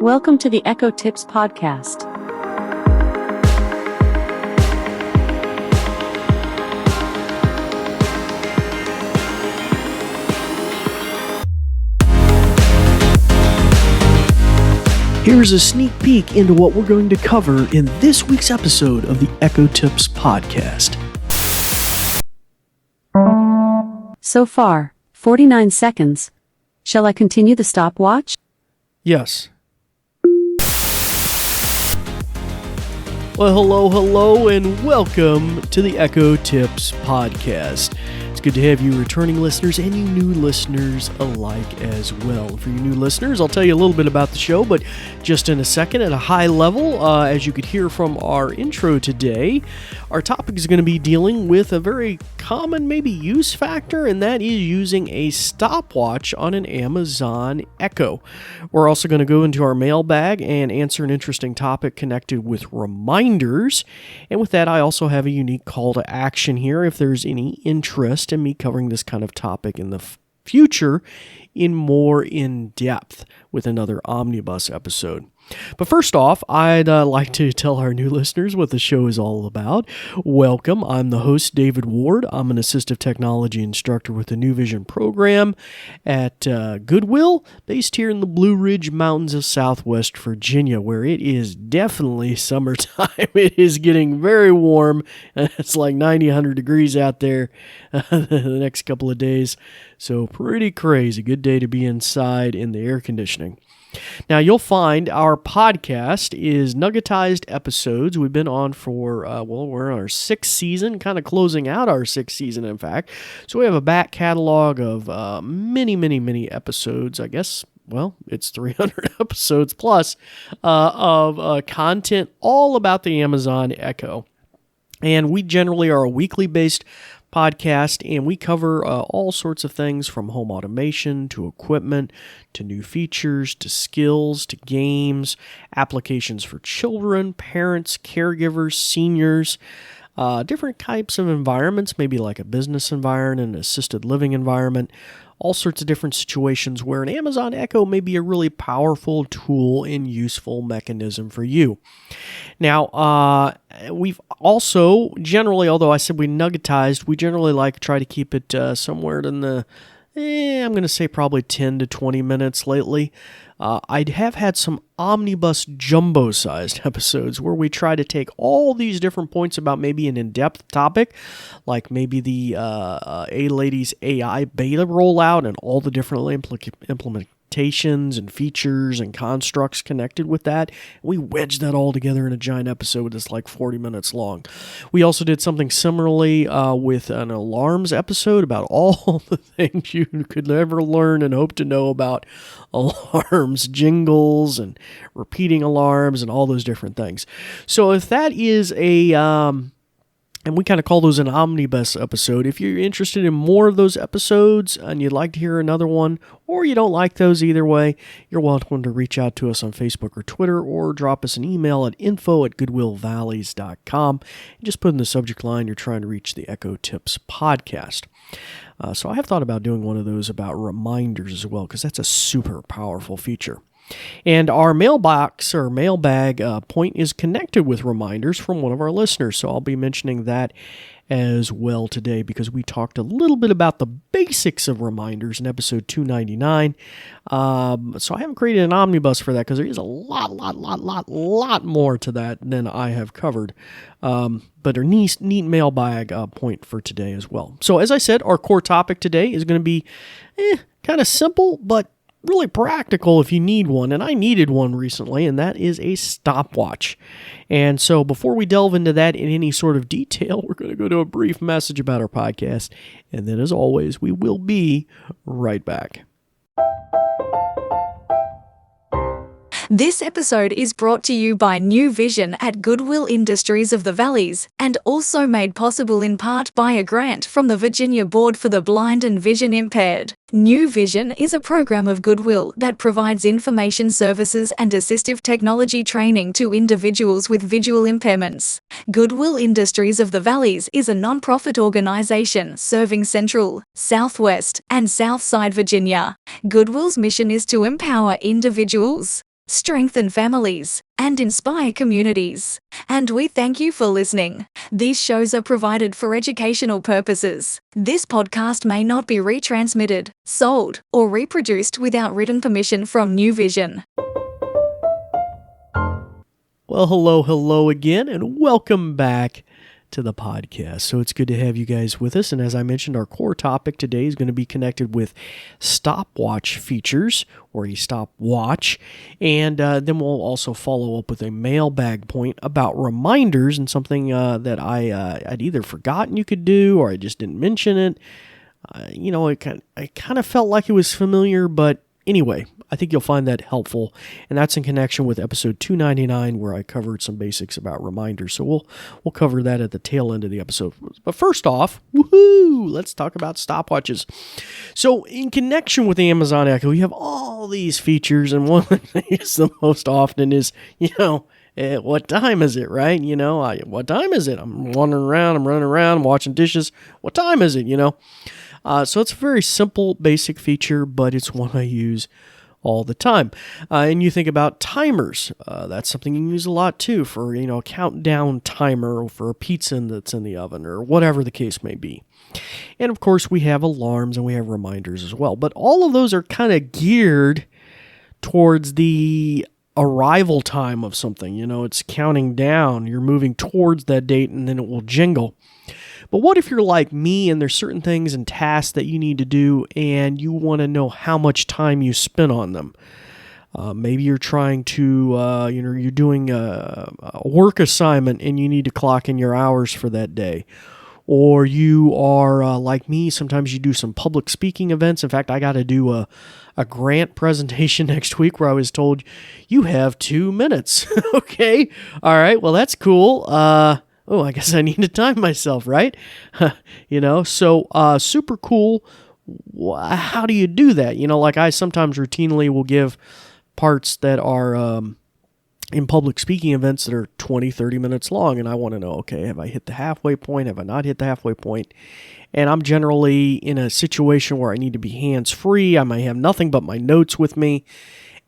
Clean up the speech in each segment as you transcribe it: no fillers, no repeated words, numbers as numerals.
Welcome to the Echo Tips podcast. Here's a sneak peek into what we're going to cover in this week's episode of the Echo Tips podcast. So far, 49 seconds. Shall I continue the stopwatch? Yes. Well, hello, and welcome to the Echo Tips podcast. It's good to have you returning listeners and you new listeners alike as well. For you new listeners, I'll tell you a little bit about the show, but just in a second at a high level, as you could hear from our intro today, our topic is going to be dealing with a very common maybe use factor, and that is using a stopwatch on an Amazon Echo. We're also going to go into our mailbag and answer an interesting topic connected with reminders. And with that, I also have a unique call to action here if there's any interest in me covering this kind of topic in the future in more in depth with another omnibus episode. But first off, I'd like to tell our new listeners what the show is all about. Welcome. I'm the host, David Ward. I'm an assistive technology instructor with the New Vision program at Goodwill, based here in the Blue Ridge Mountains of Southwest Virginia, where it is definitely summertime. It is getting very warm. It's like 90, 100 degrees out there the next couple of days. So pretty crazy. Good day to be inside in the air conditioning. Now, you'll find our podcast is nuggetized episodes. We've been on for, we're on our 6th season, kind of closing out our 6th season, in fact. So we have a back catalog of many episodes, I guess. Well, it's 300 episodes plus of content all about the Amazon Echo. And we generally are a weekly based podcast, and we cover all sorts of things from home automation to equipment to new features to skills to games, applications for children, parents, caregivers, seniors, different types of environments, maybe like a business environment, an assisted living environment, all sorts of different situations where an Amazon Echo may be a really powerful tool and useful mechanism for you. Now, we've also generally, although I said we nuggetized, we generally like try to keep it somewhere in the, I'm going to say probably 10 to 20 minutes lately. I have had some omnibus jumbo-sized episodes where we try to take all these different points about maybe an in-depth topic, like maybe the A-Lady's AI beta rollout and all the different implementations and features and constructs connected with that. We wedged that all together in a giant episode that's like 40 minutes long. We also did something similarly with an alarms episode about all the things you could ever learn and hope to know about alarms, jingles, and repeating alarms, and all those different things. So if that is and we kind of call those an omnibus episode. If you're interested in more of those episodes and you'd like to hear another one, or you don't like those either way, you're welcome to reach out to us on Facebook or Twitter, or drop us an email at info@goodwillvalleys.com. And just put in the subject line, you're trying to reach the Echo Tips podcast. So I have thought about doing one of those about reminders as well, because that's a super powerful feature. And our mailbox or mailbag point is connected with reminders from one of our listeners. So I'll be mentioning that as well today, because we talked a little bit about the basics of reminders in episode 299. So I haven't created an omnibus for that, because there is a lot more to that than I have covered. But a neat mailbag point for today as well. So as I said, our core topic today is going to be kind of simple, but really practical if you need one, and I needed one recently, and that is a stopwatch. And so before we delve into that in any sort of detail, we're going to go to a brief message about our podcast, and then as always, we will be right back. This episode is brought to you by New Vision at Goodwill Industries of the Valleys, and also made possible in part by a grant from the Virginia Board for the Blind and Vision Impaired. New Vision is a program of Goodwill that provides information services and assistive technology training to individuals with visual impairments. Goodwill Industries of the Valleys is a non-profit organization serving Central, Southwest, and Southside Virginia. Goodwill's mission is to empower individuals, strengthen families, and inspire communities. And we thank you for listening. These shows are provided for educational purposes. This podcast may not be retransmitted, sold, or reproduced without written permission from New Vision. Well, hello again, and welcome back to the podcast. So it's good to have you guys with us. And as I mentioned, our core topic today is going to be connected with stopwatch features, or a stopwatch. And then we'll also follow up with a mailbag point about reminders, and something that I'd either forgotten you could do, or I just didn't mention it. I kind of felt like it was familiar, but anyway, I think you'll find that helpful, and that's in connection with episode 299, where I covered some basics about reminders. So we'll cover that at the tail end of the episode. But first off, woohoo! Let's talk about stopwatches. So in connection with the Amazon Echo, you have all these features, and one that I use the most often is, what time is it, right? What time is it? I'm wandering around, I'm running around, I'm washing dishes. What time is it, So it's a very simple, basic feature, but it's one I use all the time. And you think about timers. That's something you can use a lot too for, a countdown timer for a pizza that's in the oven or whatever the case may be. And of course, we have alarms and we have reminders as well. But all of those are kind of geared towards the arrival time of something. It's counting down. You're moving towards that date, and then it will jingle. But what if you're like me and there's certain things and tasks that you need to do and you want to know how much time you spent on them? Maybe you're trying to, you're doing a work assignment and you need to clock in your hours for that day. Or you are like me, sometimes you do some public speaking events. In fact, I got to do a grant presentation next week where I was told, you have 2 minutes. Okay. All right. Well, that's cool. I guess I need to time myself, right? So super cool. How do you do that? Like I sometimes routinely will give parts that are in public speaking events that are 20, 30 minutes long, and I want to know, okay, have I hit the halfway point? Have I not hit the halfway point? And I'm generally in a situation where I need to be hands-free. I may have nothing but my notes with me.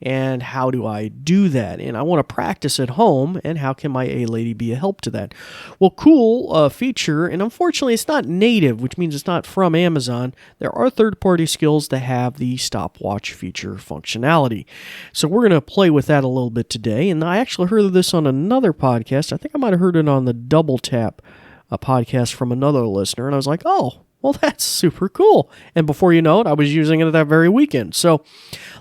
And how do I do that? And I want to practice at home, and how can my A-Lady be a help to that? Well, cool feature, and unfortunately it's not native, which means it's not from Amazon. There are third-party skills that have the stopwatch feature functionality. So we're going to play with that a little bit today, and I actually heard of this on another podcast. I think I might have heard it on the Double Tap podcast from another listener, and I was like, oh, well, that's super cool. And before you know it, I was using it that very weekend. So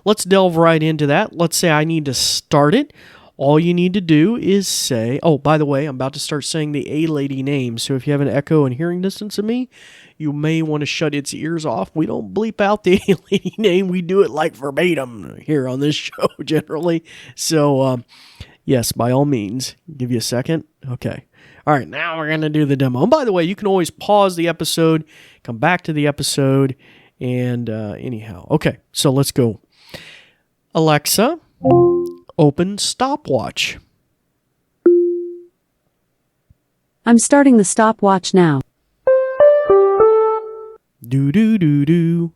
let's delve right into that. Let's say I need to start it. All you need to do is say, oh, by the way, I'm about to start saying the A-Lady name. So if you have an echo and hearing distance of me, you may want to shut its ears off. We don't bleep out the A-Lady name. We do it like verbatim here on this show generally. So yes, by all means, give you a second. Okay. All right, now we're going to do the demo. And by the way, you can always pause the episode, come back to the episode, and anyhow. Okay, so let's go. Alexa, open stopwatch. I'm starting the stopwatch now. Do.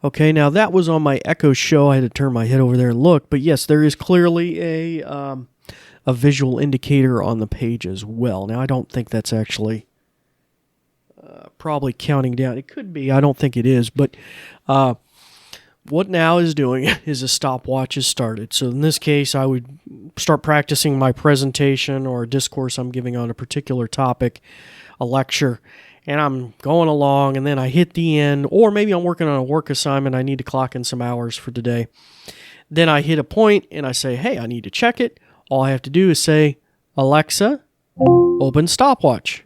Okay, now that was on my Echo show. I had to turn my head over there and look. But yes, there is clearly a visual indicator on the page as well. Now, I don't think that's actually probably counting down. It could be. I don't think it is. But what now is doing is a stopwatch is started. So in this case, I would start practicing my presentation or a discourse I'm giving on a particular topic, a lecture, and I'm going along, and then I hit the end, or maybe I'm working on a work assignment. I need to clock in some hours for today. Then I hit a point, and I say, hey, I need to check it. All I have to do is say, Alexa, open stopwatch.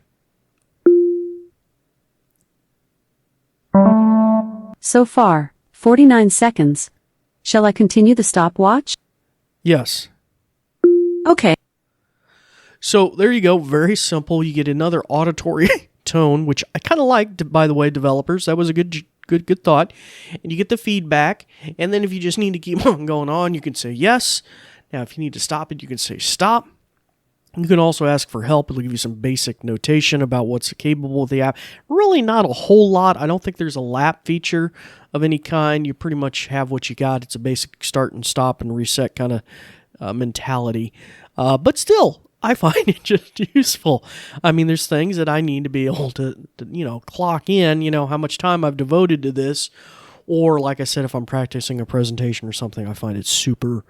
So far, 49 seconds. Shall I continue the stopwatch? Yes. Okay. So there you go. Very simple. You get another auditory tone, which I kind of liked, by the way, developers. That was a good thought. And you get the feedback. And then if you just need to keep on going on, you can say yes. Now, if you need to stop it, you can say stop. You can also ask for help. It'll give you some basic notation about what's capable of the app. Really not a whole lot. I don't think there's a lap feature of any kind. You pretty much have what you got. It's a basic start and stop and reset kind of mentality. But still, I find it just useful. I mean, there's things that I need to be able to clock in, how much time I've devoted to this. Or, like I said, if I'm practicing a presentation or something, I find it super,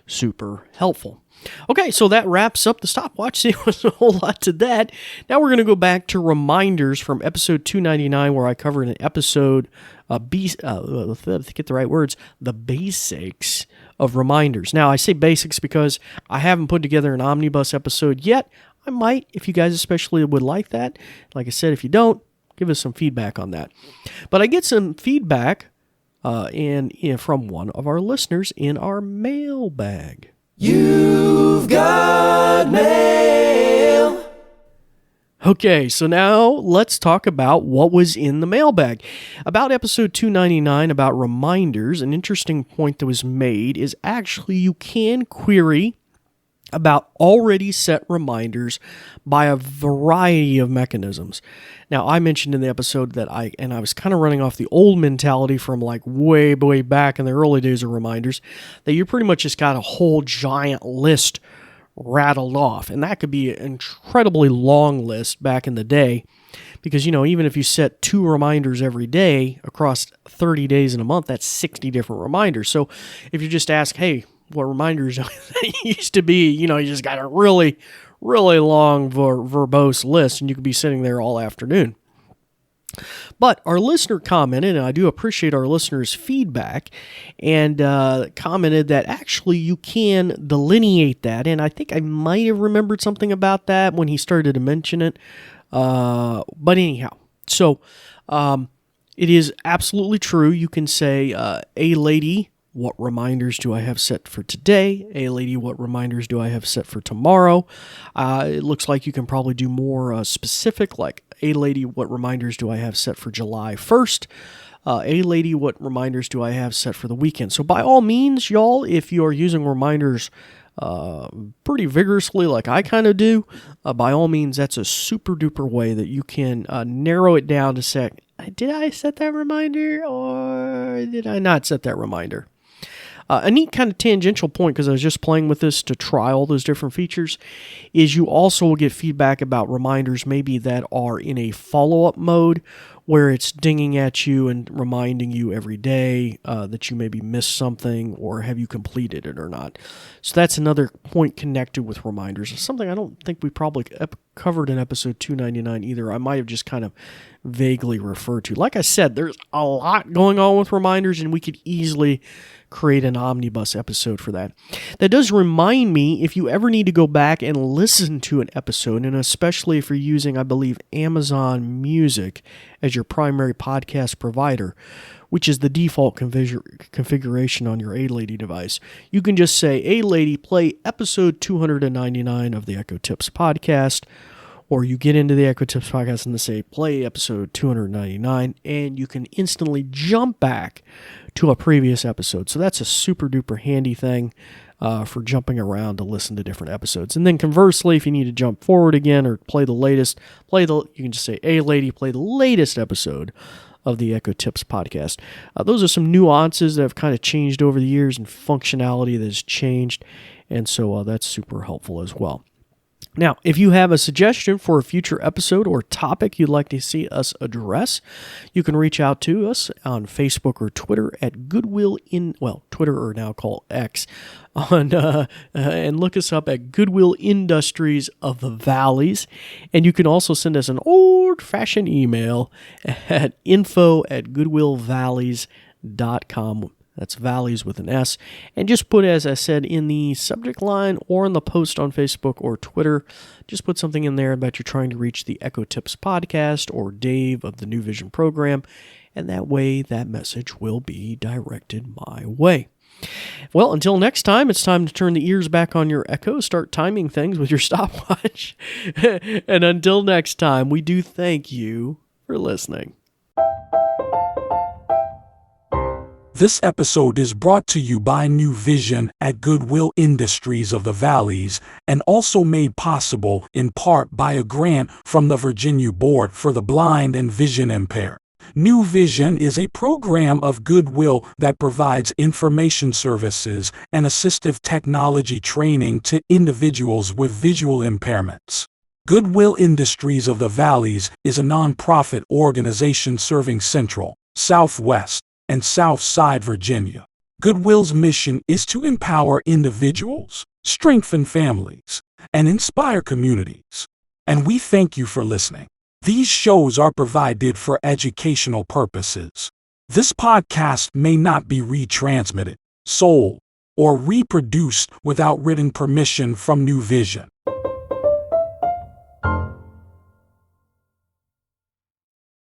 super helpful. Okay, so that wraps up the stopwatch. See, it was a whole lot to that. Now we're going to go back to reminders from episode 299, where I covered an episode, get the right words, the basics of reminders. Now, I say basics because I haven't put together an omnibus episode yet. I might, if you guys especially would like that. Like I said, if you don't, give us some feedback on that. But I get some feedback from one of our listeners in our mailbag. You've got mail. Okay, so now let's talk about what was in the mailbag. About episode 299, about reminders, an interesting point that was made is actually you can query about already set reminders by a variety of mechanisms. Now, I mentioned in the episode that I was kind of running off the old mentality from like way back in the early days of reminders, that you pretty much just got a whole giant list rattled off. And that could be an incredibly long list back in the day, because, even if you set 2 reminders every day across 30 days in a month, that's 60 different reminders. So if you just ask, hey, what reminders used to be, you just got a really, really long verbose list, and you could be sitting there all afternoon. But our listener commented, and I do appreciate our listeners' feedback, and commented that actually you can delineate that, and I think I might have remembered something about that when he started to mention it. But anyhow, so it is absolutely true. You can say, "Hey, lady, what reminders do I have set for today? Hey, lady, what reminders do I have set for tomorrow?" It looks like you can probably do more specific, like, "Hey, lady, what reminders do I have set for July 1st? Hey, lady, what reminders do I have set for the weekend?" So by all means, y'all, if you're using reminders pretty vigorously like I kind of do, by all means, that's a super duper way that you can narrow it down to say, did I set that reminder or did I not set that reminder? A neat kind of tangential point, because I was just playing with this to try all those different features, is you also will get feedback about reminders maybe that are in a follow-up mode, where it's dinging at you and reminding you every day that you maybe missed something, or have you completed it or not. So that's another point connected with reminders. It's something I don't think we probably covered in episode 299 either. I might have just kind of vaguely referred to. Like I said, there's a lot going on with reminders, and we could easily create an omnibus episode for that. That does remind me, if you ever need to go back and listen to an episode, and especially if you're using, I believe, Amazon Music as your primary podcast provider, which is the default configuration on your A-Lady device, you can just say, "A-Lady, play episode 299 of the Echo Tips podcast," or you get into the Echo Tips podcast and they say, "Play episode 299," and you can instantly jump back to a previous episode. So that's a super duper handy thing for jumping around to listen to different episodes. And then conversely, if you need to jump forward again or play the latest, you can just say, "Hey, lady, play the latest episode of the Echo Tips podcast." Those are some nuances that have kind of changed over the years, and functionality that has changed. And so that's super helpful as well. Now, if you have a suggestion for a future episode or topic you'd like to see us address, you can reach out to us on Facebook or Twitter at Twitter, or now called X, and look us up at Goodwill Industries of the Valleys. And you can also send us an old-fashioned email at info@goodwillvalleys.com. That's Valleys with an S. And just put, as I said, in the subject line or in the post on Facebook or Twitter, just put something in there about you're trying to reach the Echo Tips podcast or Dave of the New Vision program. And that way, that message will be directed my way. Well, until next time, it's time to turn the ears back on your Echo, start timing things with your stopwatch. And until next time, we do thank you for listening. This episode is brought to you by New Vision at Goodwill Industries of the Valleys and also made possible in part by a grant from the Virginia Board for the Blind and Vision Impaired. New Vision is a program of Goodwill that provides information services and assistive technology training to individuals with visual impairments. Goodwill Industries of the Valleys is a nonprofit organization serving Central, Southwest, and Southside Virginia. Goodwill's mission is to empower individuals, strengthen families, and inspire communities. And we thank you for listening. These shows are provided for educational purposes. This podcast may not be retransmitted, sold, or reproduced without written permission from New Vision.